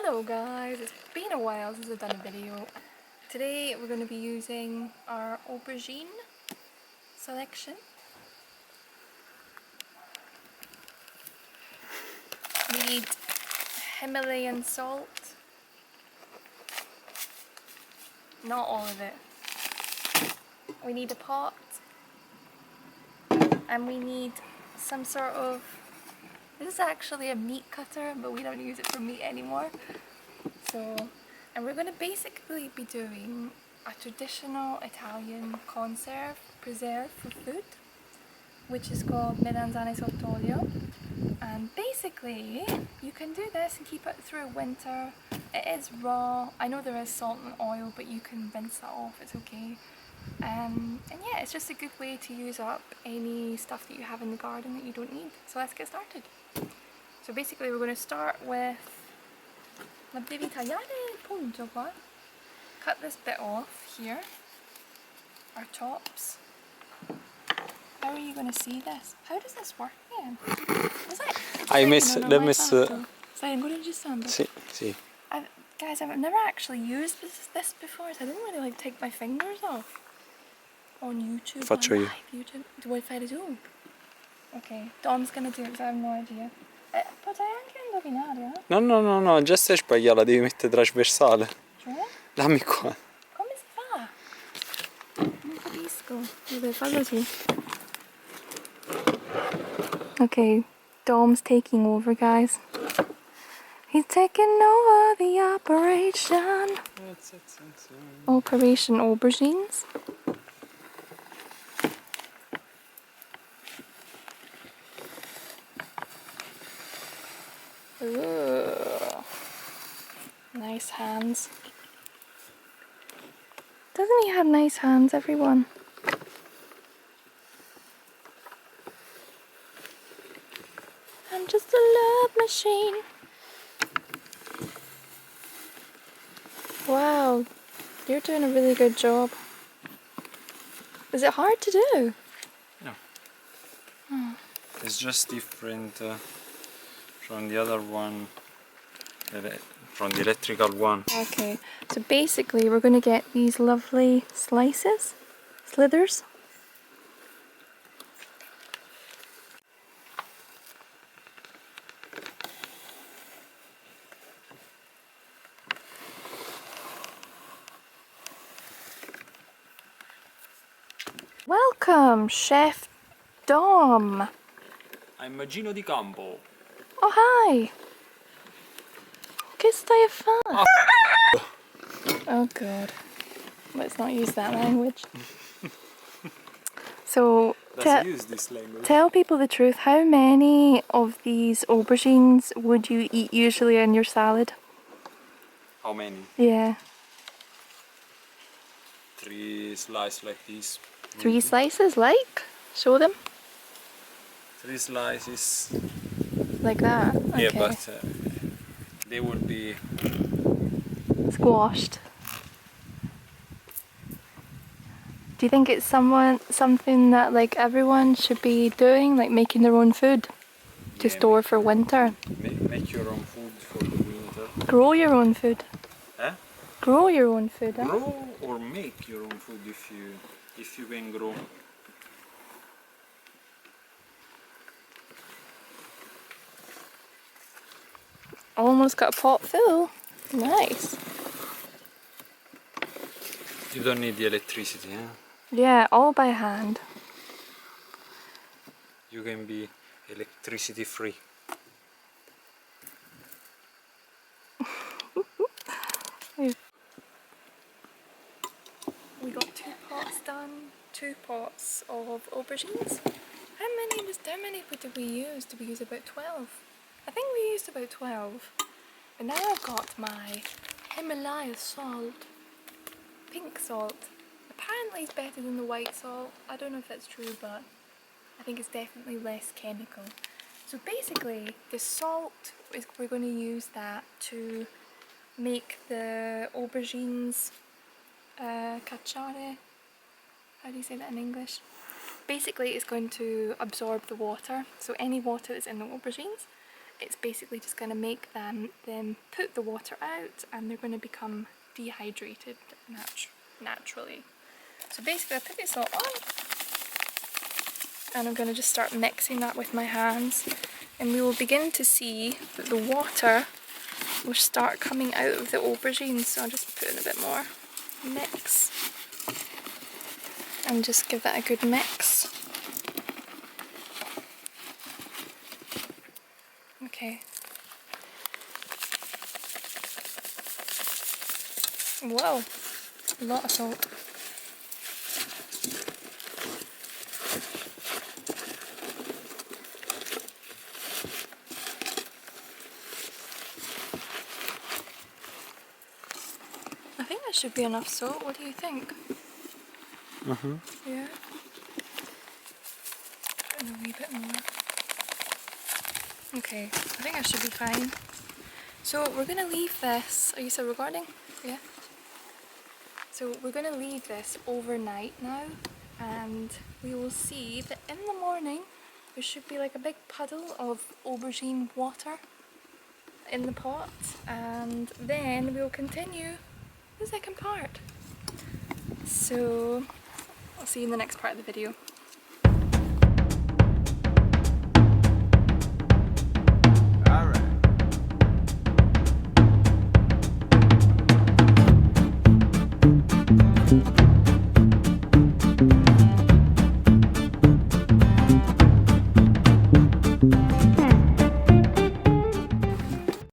Hello guys, it's been a while since I've done a video. Today we're going to be using our aubergine selection. We need Himalayan salt. Not all of it. We need a pot. And we need some sort of... This is actually a meat cutter, but we don't use it for meat anymore. And we're going to basically be doing a traditional Italian preserve for food, which is called melanzane sott'olio. And basically, you can do this and keep it through winter. It is raw. I know there is salt and oil, but you can rinse that off, it's okay. And yeah, it's just a good way to use up any stuff that you have in the garden that you don't need. So let's get started. So basically we're going to start with... Devi tagliare il punto qua. Cut this bit off here. Our tops. How are you going to see this? How does this work again? Hai messo... Stai ancora registrando? Sì, sì. Guys, I've never actually used this before, so I didn't really take my fingers off on YouTube. Faccio io. YouTube. Vuoi fare tu? Ok, Dom's gonna do it because I have no idea. Potrei anche indovinare, eh? No, già stai sbagliata, la devi mettere trasversale. Cioè? Dammi qua. Come si fa? Non capisco. Vabbè, fallo tu. Ok, Dom's taking over, guys. He's taking over the operation. Operation Aubergines. Ooh. Nice hands. Doesn't he have nice hands, everyone? I'm just a love machine. Wow, you're doing a really good job. Is it hard to do? No. It's just different from the other one, from the electrical one. Okay, so basically we're going to get these lovely slithers. Welcome, Chef Dom. I'm Magino di Campo. Oh, hi. Che stai a fare? Oh, God. Let's not use that language. So, Use this language. tell people the truth. How many of these aubergines would you eat usually in your salad? How many? Yeah. 3 slices like this. 3 slices, like? Show them. 3 slices. Like that? Okay. Yeah, but they will be Squashed. Do you think it's something that like everyone should be doing, like making their own food to store for winter? Make your own food for the winter. Grow your own food. Eh? Grow your own food. Eh? Grow or make your own food if you can grow. Almost got a pot full. Nice. You don't need the electricity, huh? Yeah, all by hand. You can be electricity free. We got 2 pots done. 2 pots of aubergines. How many did we use? Did we use about 12? I think we used about 12. But now I've got my Himalaya salt. Pink salt. Apparently it's better than the white salt. I don't know if that's true, but I think it's definitely less chemical. So basically, the salt, we're going to use that to make the aubergines cacciare. How do you say that in English? Basically, it's going to absorb the water. So any water that's in the aubergines, it's basically just going to make them then put the water out, and they're going to become dehydrated naturally. So basically I put this all on, and I'm going to just start mixing that with my hands, and we will begin to see that the water will start coming out of the aubergines. So I'll just put in a bit more mix and just give that a good mix. Okay. Whoa, a lot of salt. I think that should be enough salt. What do you think? Yeah. And a wee bit more. Okay, I think I should be fine. So we're gonna leave this. Are you still recording? Yeah. So we're gonna leave this overnight now, and we will see that in the morning there should be like a big puddle of aubergine water in the pot, and then we'll continue the second part. So I'll see you in the next part of the video.